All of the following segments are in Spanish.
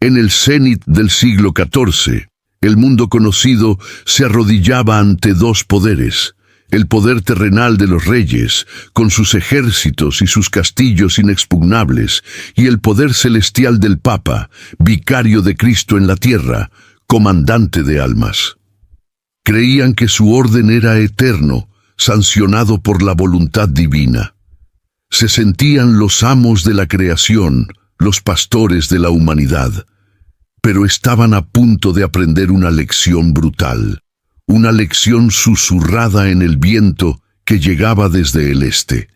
En el cenit del siglo XIV, el mundo conocido se arrodillaba ante dos poderes: el poder terrenal de los reyes, con sus ejércitos y sus castillos inexpugnables, y el poder celestial del Papa, vicario de Cristo en la tierra, comandante de almas. Creían que su orden era eterno, sancionado por la voluntad divina. Se sentían los amos de la creación, los pastores de la humanidad, pero estaban a punto de aprender una lección brutal, una lección susurrada en el viento que llegaba desde el este.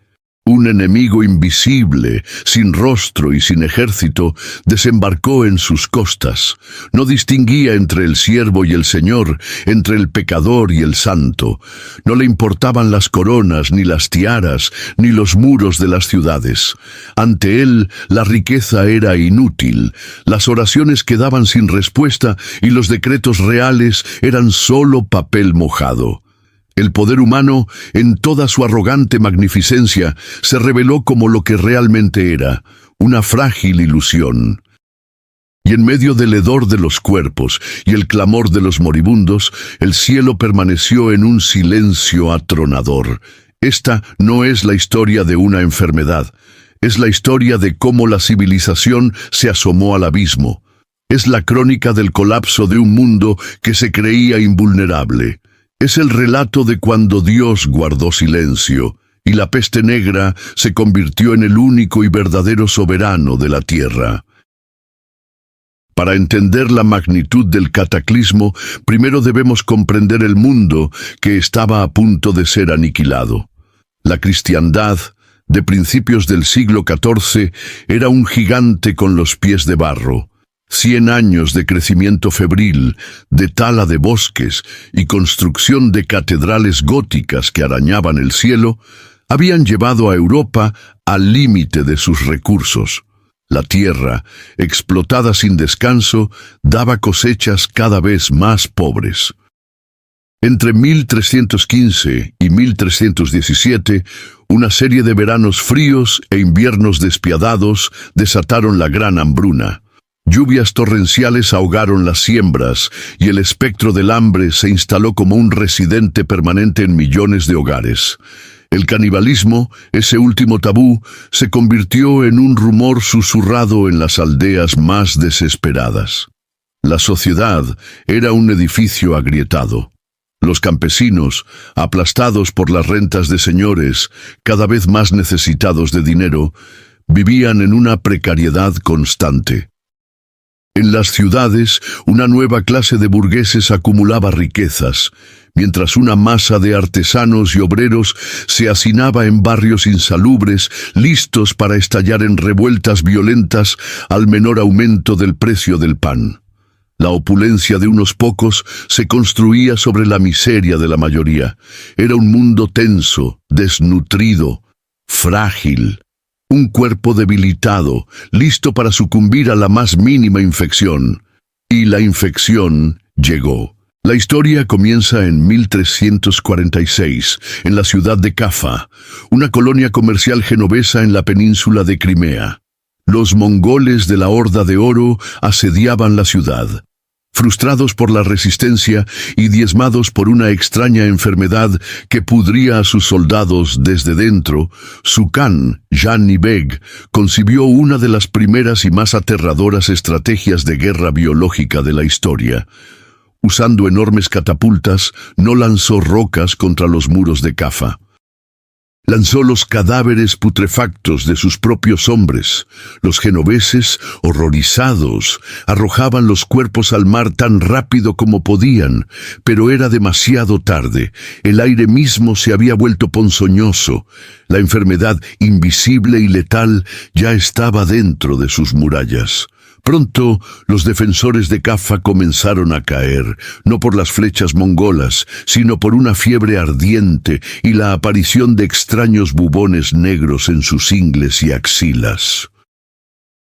Un enemigo invisible, sin rostro y sin ejército, desembarcó en sus costas. No distinguía entre el siervo y el señor, entre el pecador y el santo. No le importaban las coronas, ni las tiaras, ni los muros de las ciudades. Ante él, la riqueza era inútil, las oraciones quedaban sin respuesta y los decretos reales eran solo papel mojado. El poder humano, en toda su arrogante magnificencia, se reveló como lo que realmente era, una frágil ilusión. Y en medio del hedor de los cuerpos y el clamor de los moribundos, el cielo permaneció en un silencio atronador. Esta no es la historia de una enfermedad, es la historia de cómo la civilización se asomó al abismo. Es la crónica del colapso de un mundo que se creía invulnerable. Es el relato de cuando Dios guardó silencio y la peste negra se convirtió en el único y verdadero soberano de la tierra. Para entender la magnitud del cataclismo, primero debemos comprender el mundo que estaba a punto de ser aniquilado. La cristiandad, de principios del siglo XIV, era un gigante con los pies de barro. 100 años de crecimiento febril, de tala de bosques y construcción de catedrales góticas que arañaban el cielo, habían llevado a Europa al límite de sus recursos. La tierra, explotada sin descanso, daba cosechas cada vez más pobres. Entre 1315 y 1317, una serie de veranos fríos e inviernos despiadados desataron la gran hambruna. Lluvias torrenciales ahogaron las siembras y el espectro del hambre se instaló como un residente permanente en millones de hogares. El canibalismo, ese último tabú, se convirtió en un rumor susurrado en las aldeas más desesperadas. La sociedad era un edificio agrietado. Los campesinos, aplastados por las rentas de señores, cada vez más necesitados de dinero, vivían en una precariedad constante. En las ciudades, una nueva clase de burgueses acumulaba riquezas, mientras una masa de artesanos y obreros se hacinaba en barrios insalubres, listos para estallar en revueltas violentas al menor aumento del precio del pan. La opulencia de unos pocos se construía sobre la miseria de la mayoría. Era un mundo tenso, desnutrido, frágil. Un cuerpo debilitado, listo para sucumbir a la más mínima infección. Y la infección llegó. La historia comienza en 1346, en la ciudad de Cafa, una colonia comercial genovesa en la península de Crimea. Los mongoles de la Horda de Oro asediaban la ciudad. Frustrados por la resistencia y diezmados por una extraña enfermedad que pudría a sus soldados desde dentro, su Khan, Jani Beg, concibió una de las primeras y más aterradoras estrategias de guerra biológica de la historia. Usando enormes catapultas, no lanzó rocas contra los muros de Cafa. Lanzó los cadáveres putrefactos de sus propios hombres. Los genoveses, horrorizados, arrojaban los cuerpos al mar tan rápido como podían, pero era demasiado tarde. El aire mismo se había vuelto ponzoñoso. La enfermedad invisible y letal ya estaba dentro de sus murallas. Pronto, los defensores de Cafa comenzaron a caer, no por las flechas mongolas, sino por una fiebre ardiente y la aparición de extraños bubones negros en sus ingles y axilas.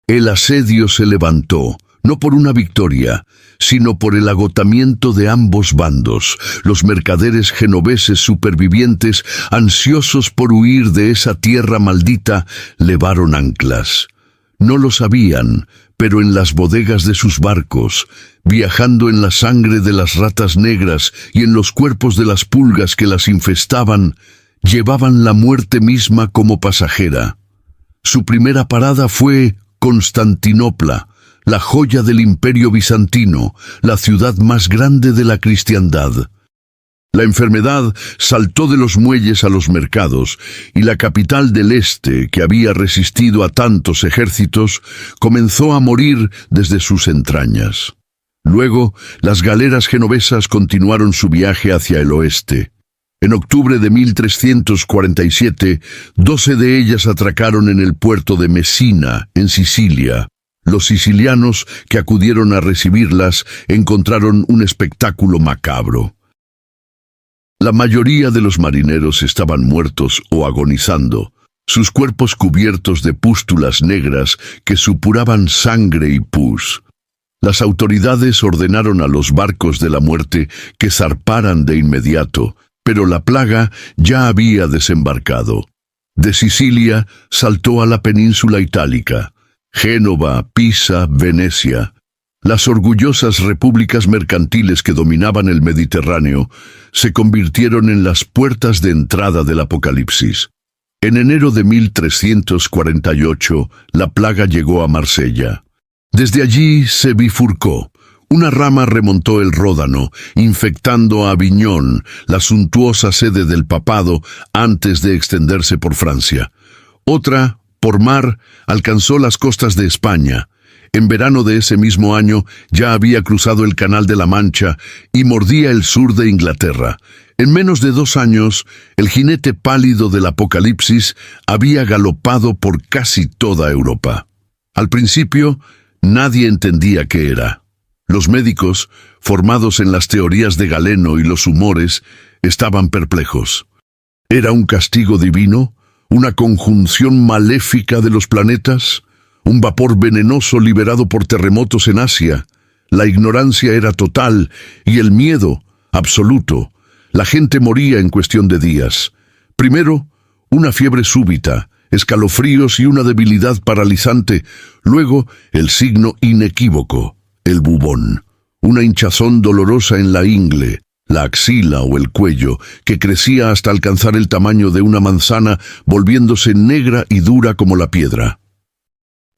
El asedio se levantó, no por una victoria, sino por el agotamiento de ambos bandos. Los mercaderes genoveses supervivientes, ansiosos por huir de esa tierra maldita, levaron anclas. No lo sabían, pero en las bodegas de sus barcos, viajando en la sangre de las ratas negras y en los cuerpos de las pulgas que las infestaban, llevaban la muerte misma como pasajera. Su primera parada fue Constantinopla, la joya del Imperio Bizantino, la ciudad más grande de la cristiandad. La enfermedad saltó de los muelles a los mercados, y la capital del este, que había resistido a tantos ejércitos, comenzó a morir desde sus entrañas. Luego, las galeras genovesas continuaron su viaje hacia el oeste. En octubre de 1347, 12 de ellas atracaron en el puerto de Messina, en Sicilia. Los sicilianos que acudieron a recibirlas encontraron un espectáculo macabro. La mayoría de los marineros estaban muertos o agonizando, sus cuerpos cubiertos de pústulas negras que supuraban sangre y pus. Las autoridades ordenaron a los barcos de la muerte que zarparan de inmediato, pero la plaga ya había desembarcado. De Sicilia saltó a la península itálica, Génova, Pisa, Venecia. Las orgullosas repúblicas mercantiles que dominaban el Mediterráneo se convirtieron en las puertas de entrada del Apocalipsis. En enero de 1348, la plaga llegó a Marsella. Desde allí se bifurcó. Una rama remontó el Ródano, infectando a Aviñón, la suntuosa sede del papado, antes de extenderse por Francia. Otra, por mar, alcanzó las costas de España. En verano de ese mismo año ya había cruzado el Canal de la Mancha y mordía el sur de Inglaterra. En menos de 2 años, el jinete pálido del Apocalipsis había galopado por casi toda Europa. Al principio, nadie entendía qué era. Los médicos, formados en las teorías de Galeno y los humores, estaban perplejos. ¿Era un castigo divino? ¿Una conjunción maléfica de los planetas? ¿Un vapor venenoso liberado por terremotos en Asia? La ignorancia era total y el miedo absoluto. La gente moría en cuestión de días. Primero, una fiebre súbita, escalofríos y una debilidad paralizante. Luego, el signo inequívoco, el bubón. Una hinchazón dolorosa en la ingle, la axila o el cuello, que crecía hasta alcanzar el tamaño de una manzana, volviéndose negra y dura como la piedra.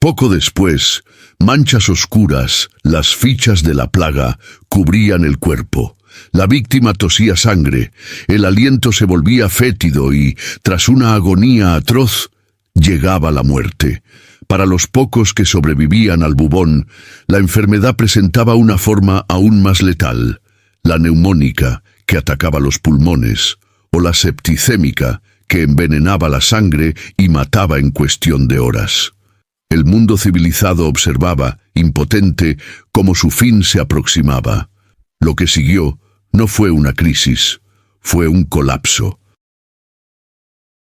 Poco después, manchas oscuras, las fichas de la plaga, cubrían el cuerpo. La víctima tosía sangre, el aliento se volvía fétido y, tras una agonía atroz, llegaba la muerte. Para los pocos que sobrevivían al bubón, la enfermedad presentaba una forma aún más letal: la neumónica, que atacaba los pulmones, o la septicémica, que envenenaba la sangre y mataba en cuestión de horas. El mundo civilizado observaba, impotente, cómo su fin se aproximaba. Lo que siguió no fue una crisis, fue un colapso.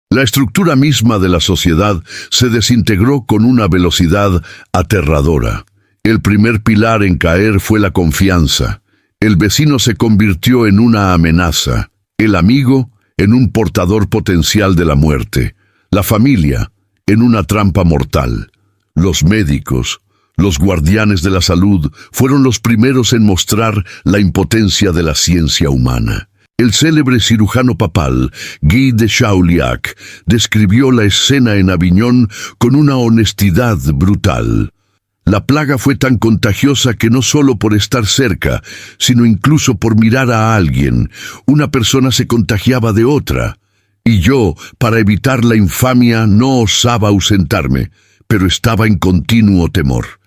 La estructura misma de la sociedad se desintegró con una velocidad aterradora. El primer pilar en caer fue la confianza. El vecino se convirtió en una amenaza, el amigo en un portador potencial de la muerte, la familia en una trampa mortal. Los médicos, los guardianes de la salud, fueron los primeros en mostrar la impotencia de la ciencia humana. El célebre cirujano papal, Guy de Chauliac, describió la escena en Aviñón con una honestidad brutal. La plaga fue tan contagiosa que no solo por estar cerca, sino incluso por mirar a alguien, una persona se contagiaba de otra. Y yo, para evitar la infamia, no osaba ausentarme, pero estaba en continuo temor.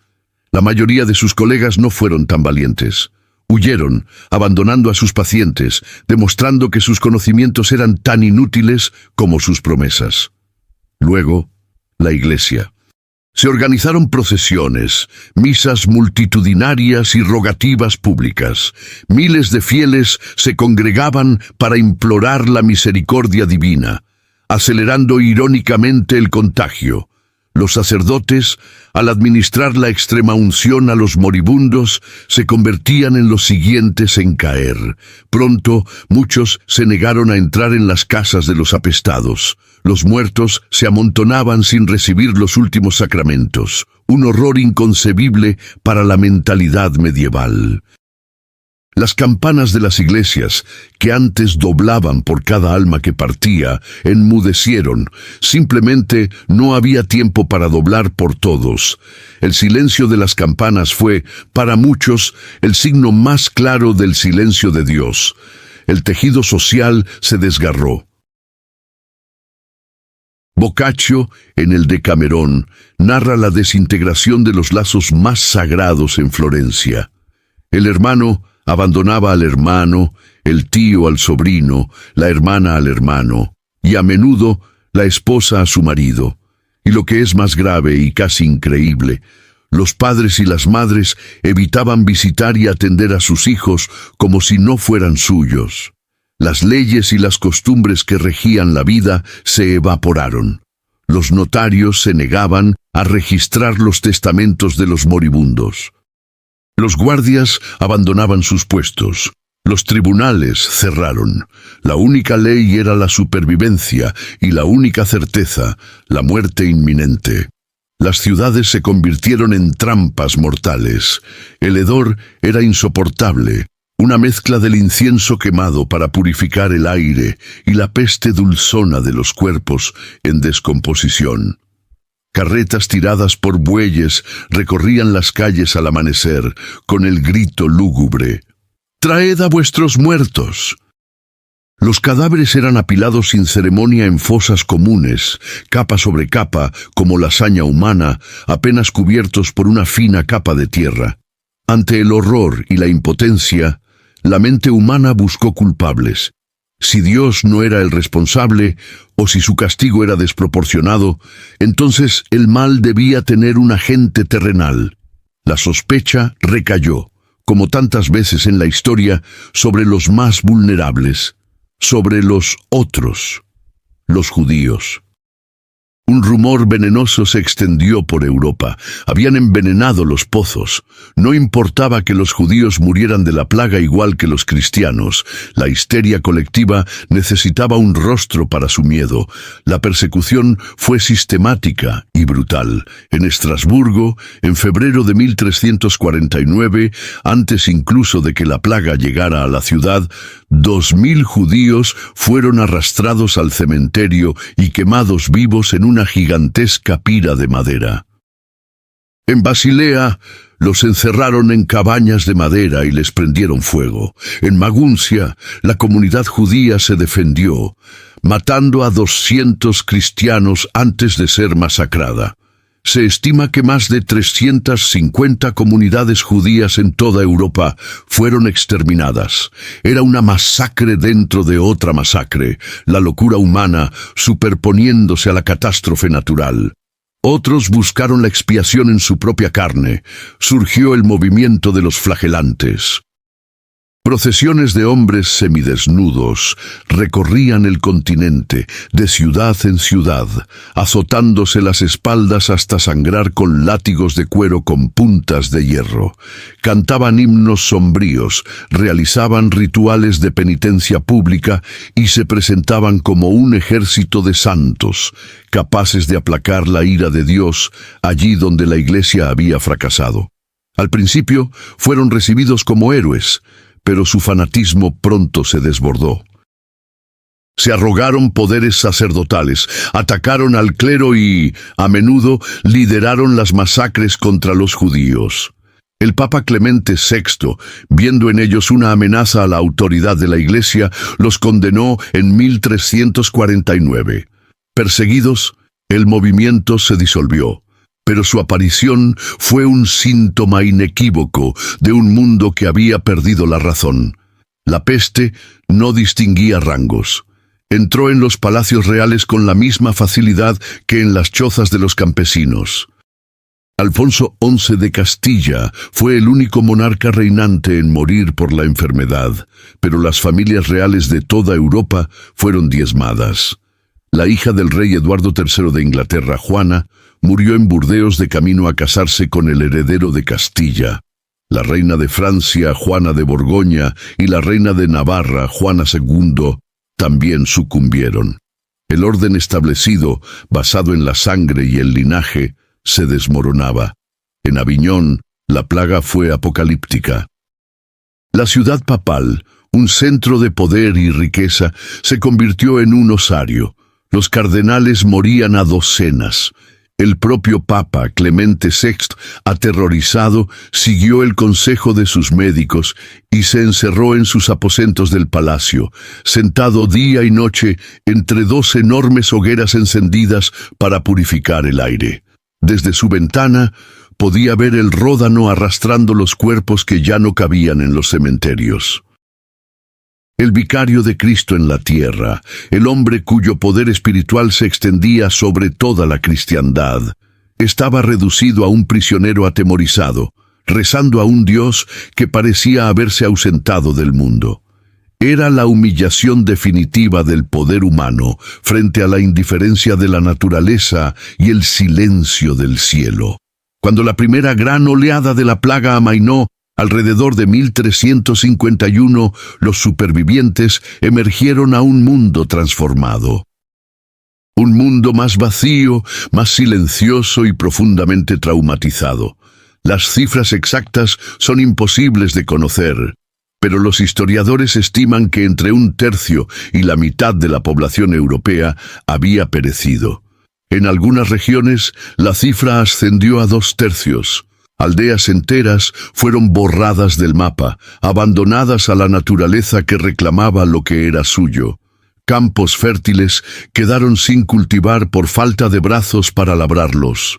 La mayoría de sus colegas no fueron tan valientes. Huyeron, abandonando a sus pacientes, demostrando que sus conocimientos eran tan inútiles como sus promesas. Luego, la Iglesia. Se organizaron procesiones, misas multitudinarias y rogativas públicas. Miles de fieles se congregaban para implorar la misericordia divina, acelerando irónicamente el contagio. Los sacerdotes, al administrar la extrema unción a los moribundos, se convertían en los siguientes en caer. Pronto, muchos se negaron a entrar en las casas de los apestados. Los muertos se amontonaban sin recibir los últimos sacramentos. un horror inconcebible para la mentalidad medieval. Las campanas de las iglesias, que antes doblaban por cada alma que partía, enmudecieron. Simplemente no había tiempo para doblar por todos. El silencio de las campanas fue, para muchos, el signo más claro del silencio de Dios. El tejido social se desgarró. Boccaccio, en el Decamerón, narra la desintegración de los lazos más sagrados en Florencia. El hermano abandonaba al hermano, el tío al sobrino, la hermana al hermano, y a menudo la esposa a su marido. Y lo que es más grave y casi increíble, los padres y las madres evitaban visitar y atender a sus hijos como si no fueran suyos. Las leyes y las costumbres que regían la vida se evaporaron. Los notarios se negaban a registrar los testamentos de los moribundos. Los guardias abandonaban sus puestos. Los tribunales cerraron. La única ley era la supervivencia y la única certeza, la muerte inminente. Las ciudades se convirtieron en trampas mortales. El hedor era insoportable, una mezcla del incienso quemado para purificar el aire y la peste dulzona de los cuerpos en descomposición. Carretas tiradas por bueyes recorrían las calles al amanecer con el grito lúgubre: «¡Traed a vuestros muertos!». Los cadáveres eran apilados sin ceremonia en fosas comunes, capa sobre capa, como lasaña humana, apenas cubiertos por una fina capa de tierra. Ante el horror y la impotencia, la mente humana buscó culpables. Si Dios no era el responsable, o si su castigo era desproporcionado, entonces el mal debía tener un agente terrenal. La sospecha recayó, como tantas veces en la historia, sobre los más vulnerables, sobre los otros, los judíos. Un rumor venenoso se extendió por Europa. Habían envenenado los pozos. No importaba que los judíos murieran de la plaga igual que los cristianos. La histeria colectiva necesitaba un rostro para su miedo. La persecución fue sistemática y brutal. En Estrasburgo, en febrero de 1349, antes incluso de que la plaga llegara a la ciudad, 2000 judíos fueron arrastrados al cementerio y quemados vivos en una gigantesca pira de madera. En Basilea, los encerraron en cabañas de madera y les prendieron fuego. En Maguncia, la comunidad judía se defendió, matando a 200 cristianos antes de ser masacrada. Se estima que más de 350 comunidades judías en toda Europa fueron exterminadas. Era una masacre dentro de otra masacre, la locura humana superponiéndose a la catástrofe natural. Otros buscaron la expiación en su propia carne. Surgió el movimiento de los flagelantes. Procesiones de hombres semidesnudos recorrían el continente, de ciudad en ciudad, azotándose las espaldas hasta sangrar con látigos de cuero con puntas de hierro. Cantaban himnos sombríos, realizaban rituales de penitencia pública y se presentaban como un ejército de santos, capaces de aplacar la ira de Dios allí donde la Iglesia había fracasado. Al principio fueron recibidos como héroes, pero su fanatismo pronto se desbordó. Se arrogaron poderes sacerdotales, atacaron al clero y, a menudo, lideraron las masacres contra los judíos. El Papa Clemente VI, viendo en ellos una amenaza a la autoridad de la Iglesia, los condenó en 1349. Perseguidos, el movimiento se disolvió. Pero su aparición fue un síntoma inequívoco de un mundo que había perdido la razón. La peste no distinguía rangos. Entró en los palacios reales con la misma facilidad que en las chozas de los campesinos. Alfonso XI de Castilla fue el único monarca reinante en morir por la enfermedad, pero las familias reales de toda Europa fueron diezmadas. La hija del rey Eduardo III de Inglaterra, Juana, murió en Burdeos de camino a casarse con el heredero de Castilla. La reina de Francia, Juana de Borgoña, y la reina de Navarra, Juana II, también sucumbieron. El orden establecido, basado en la sangre y el linaje, se desmoronaba. En Aviñón, la plaga fue apocalíptica. La ciudad papal, un centro de poder y riqueza, se convirtió en un osario. Los cardenales morían a docenas. El propio Papa Clemente VI, aterrorizado, siguió el consejo de sus médicos y se encerró en sus aposentos del palacio, sentado día y noche entre dos enormes hogueras encendidas para purificar el aire. Desde su ventana podía ver el Ródano arrastrando los cuerpos que ya no cabían en los cementerios. El vicario de Cristo en la tierra, el hombre cuyo poder espiritual se extendía sobre toda la cristiandad, estaba reducido a un prisionero atemorizado, rezando a un Dios que parecía haberse ausentado del mundo. Era la humillación definitiva del poder humano frente a la indiferencia de la naturaleza y el silencio del cielo. Cuando la primera gran oleada de la plaga amainó, alrededor de 1351, los supervivientes emergieron a un mundo transformado. Un mundo más vacío, más silencioso y profundamente traumatizado. Las cifras exactas son imposibles de conocer, pero los historiadores estiman que entre un tercio y la mitad de la población europea había perecido. En algunas regiones, la cifra ascendió a 2/3. Aldeas enteras fueron borradas del mapa, abandonadas a la naturaleza que reclamaba lo que era suyo. Campos fértiles quedaron sin cultivar por falta de brazos para labrarlos.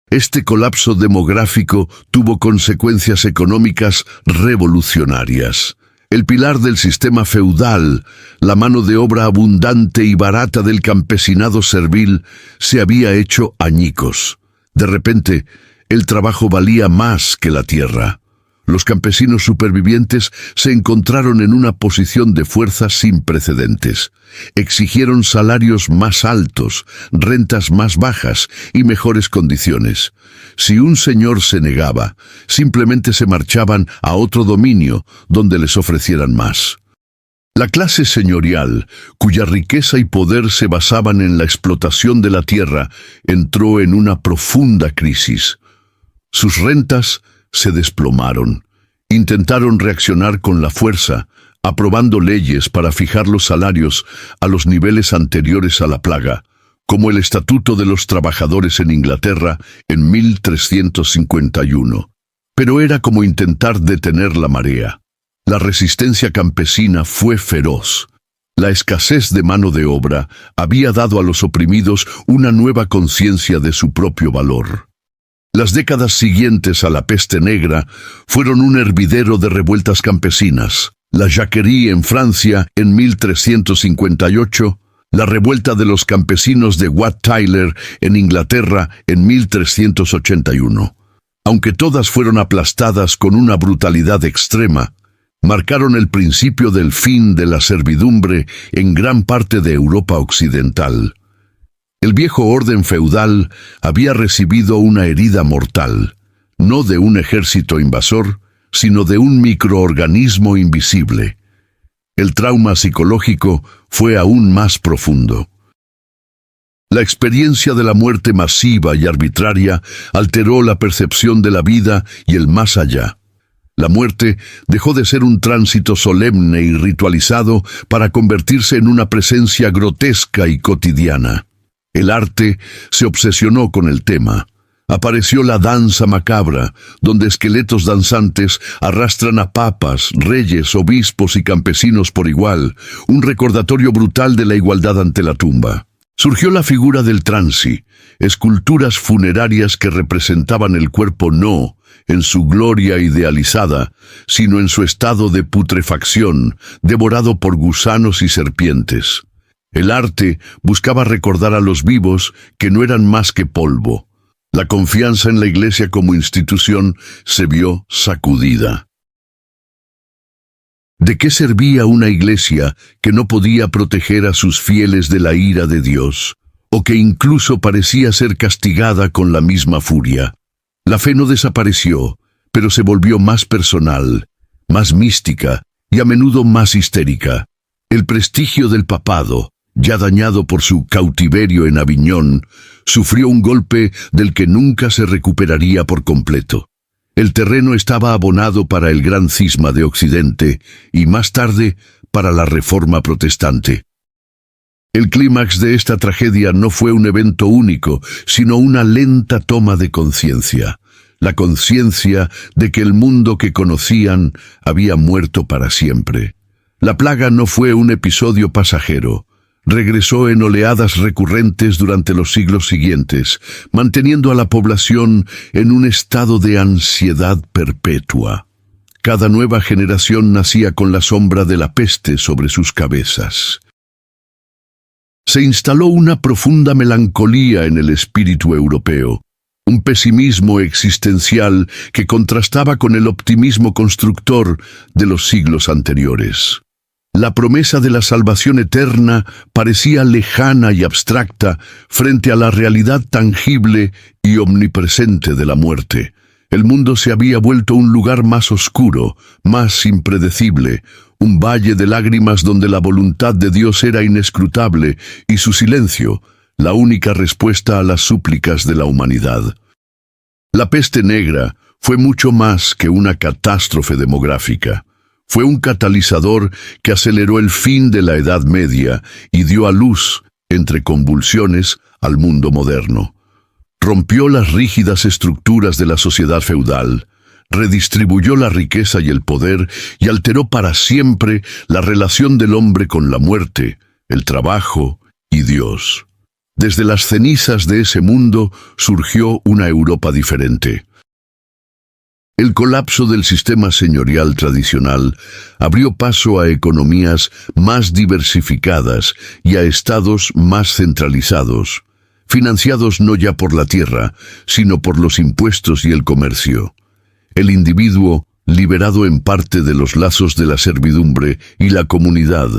Este colapso demográfico tuvo consecuencias económicas revolucionarias. El pilar del sistema feudal, la mano de obra abundante y barata del campesinado servil, se había hecho añicos. De repente, el trabajo valía más que la tierra. Los campesinos supervivientes se encontraron en una posición de fuerza sin precedentes. Exigieron salarios más altos, rentas más bajas y mejores condiciones. Si un señor se negaba, simplemente se marchaban a otro dominio donde les ofrecieran más. La clase señorial, cuya riqueza y poder se basaban en la explotación de la tierra, entró en una profunda crisis. Sus rentas se desplomaron. Intentaron reaccionar con la fuerza, aprobando leyes para fijar los salarios a los niveles anteriores a la plaga, como el Estatuto de los Trabajadores en Inglaterra en 1351. Pero era como intentar detener la marea. La resistencia campesina fue feroz. La escasez de mano de obra había dado a los oprimidos una nueva conciencia de su propio valor. Las décadas siguientes a la peste negra fueron un hervidero de revueltas campesinas. La Jacquerie en Francia en 1358, la revuelta de los campesinos de Wat Tyler en Inglaterra en 1381. Aunque todas fueron aplastadas con una brutalidad extrema, marcaron el principio del fin de la servidumbre en gran parte de Europa occidental. El viejo orden feudal había recibido una herida mortal, no de un ejército invasor, sino de un microorganismo invisible. El trauma psicológico fue aún más profundo. La experiencia de la muerte masiva y arbitraria alteró la percepción de la vida y el más allá. La muerte dejó de ser un tránsito solemne y ritualizado para convertirse en una presencia grotesca y cotidiana. El arte se obsesionó con el tema. Apareció la danza macabra, donde esqueletos danzantes arrastran a papas, reyes, obispos y campesinos por igual, un recordatorio brutal de la igualdad ante la tumba. Surgió la figura del transi, esculturas funerarias que representaban el cuerpo no en su gloria idealizada, sino en su estado de putrefacción, devorado por gusanos y serpientes. El arte buscaba recordar a los vivos que no eran más que polvo. La confianza en la Iglesia como institución se vio sacudida. ¿De qué servía una Iglesia que no podía proteger a sus fieles de la ira de Dios, o que incluso parecía ser castigada con la misma furia? La fe no desapareció, pero se volvió más personal, más mística y a menudo más histérica. El prestigio del papado, ya dañado por su cautiverio en Aviñón, sufrió un golpe del que nunca se recuperaría por completo. El terreno estaba abonado para el gran cisma de Occidente y más tarde para la Reforma Protestante. El clímax de esta tragedia no fue un evento único, sino una lenta toma de conciencia. La conciencia de que el mundo que conocían había muerto para siempre. La plaga no fue un episodio pasajero. Regresó en oleadas recurrentes durante los siglos siguientes, manteniendo a la población en un estado de ansiedad perpetua. Cada nueva generación nacía con la sombra de la peste sobre sus cabezas. Se instaló una profunda melancolía en el espíritu europeo, un pesimismo existencial que contrastaba con el optimismo constructor de los siglos anteriores. La promesa de la salvación eterna parecía lejana y abstracta frente a la realidad tangible y omnipresente de la muerte. El mundo se había vuelto un lugar más oscuro, más impredecible, un valle de lágrimas donde la voluntad de Dios era inescrutable y su silencio, la única respuesta a las súplicas de la humanidad. La peste negra fue mucho más que una catástrofe demográfica. Fue un catalizador que aceleró el fin de la Edad Media y dio a luz, entre convulsiones, al mundo moderno. Rompió las rígidas estructuras de la sociedad feudal, redistribuyó la riqueza y el poder y alteró para siempre la relación del hombre con la muerte, el trabajo y Dios. Desde las cenizas de ese mundo surgió una Europa diferente. El colapso del sistema señorial tradicional abrió paso a economías más diversificadas y a estados más centralizados, financiados no ya por la tierra, sino por los impuestos y el comercio. El individuo, liberado en parte de los lazos de la servidumbre y la comunidad,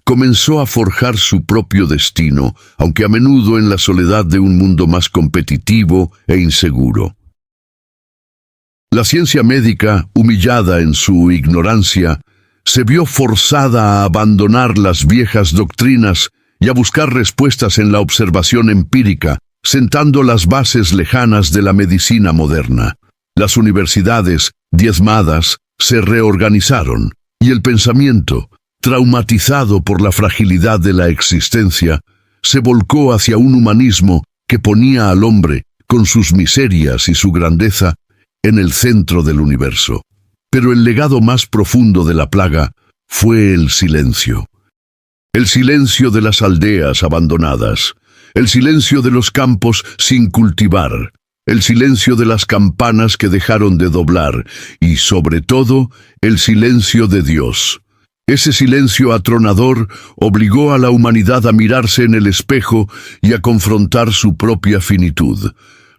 comenzó a forjar su propio destino, aunque a menudo en la soledad de un mundo más competitivo e inseguro. La ciencia médica, humillada en su ignorancia, se vio forzada a abandonar las viejas doctrinas y a buscar respuestas en la observación empírica, sentando las bases lejanas de la medicina moderna. Las universidades, diezmadas, se reorganizaron, y el pensamiento, traumatizado por la fragilidad de la existencia, se volcó hacia un humanismo que ponía al hombre, con sus miserias y su grandeza, en el centro del universo. Pero el legado más profundo de la plaga fue el silencio. El silencio de las aldeas abandonadas, el silencio de los campos sin cultivar, el silencio de las campanas que dejaron de doblar y, sobre todo, el silencio de Dios. Ese silencio atronador obligó a la humanidad a mirarse en el espejo y a confrontar su propia finitud.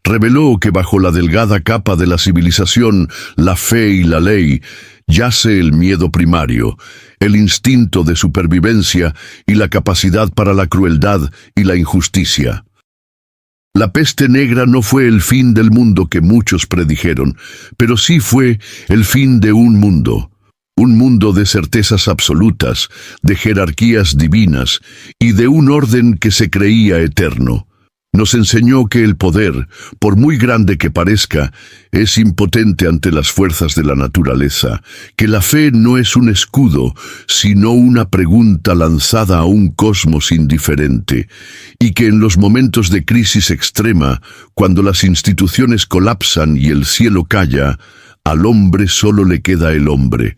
Reveló que bajo la delgada capa de la civilización, la fe y la ley, yace el miedo primario, el instinto de supervivencia y la capacidad para la crueldad y la injusticia. La peste negra no fue el fin del mundo que muchos predijeron, pero sí fue el fin de un mundo de certezas absolutas, de jerarquías divinas y de un orden que se creía eterno. Nos enseñó que el poder, por muy grande que parezca, es impotente ante las fuerzas de la naturaleza, que la fe no es un escudo, sino una pregunta lanzada a un cosmos indiferente, y que en los momentos de crisis extrema, cuando las instituciones colapsan y el cielo calla, al hombre solo le queda el hombre.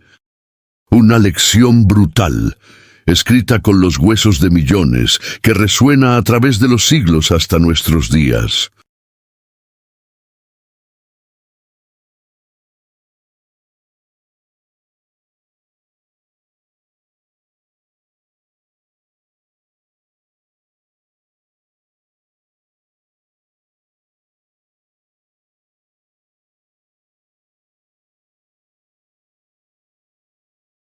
Una lección brutal, escrita con los huesos de millones, que resuena a través de los siglos hasta nuestros días.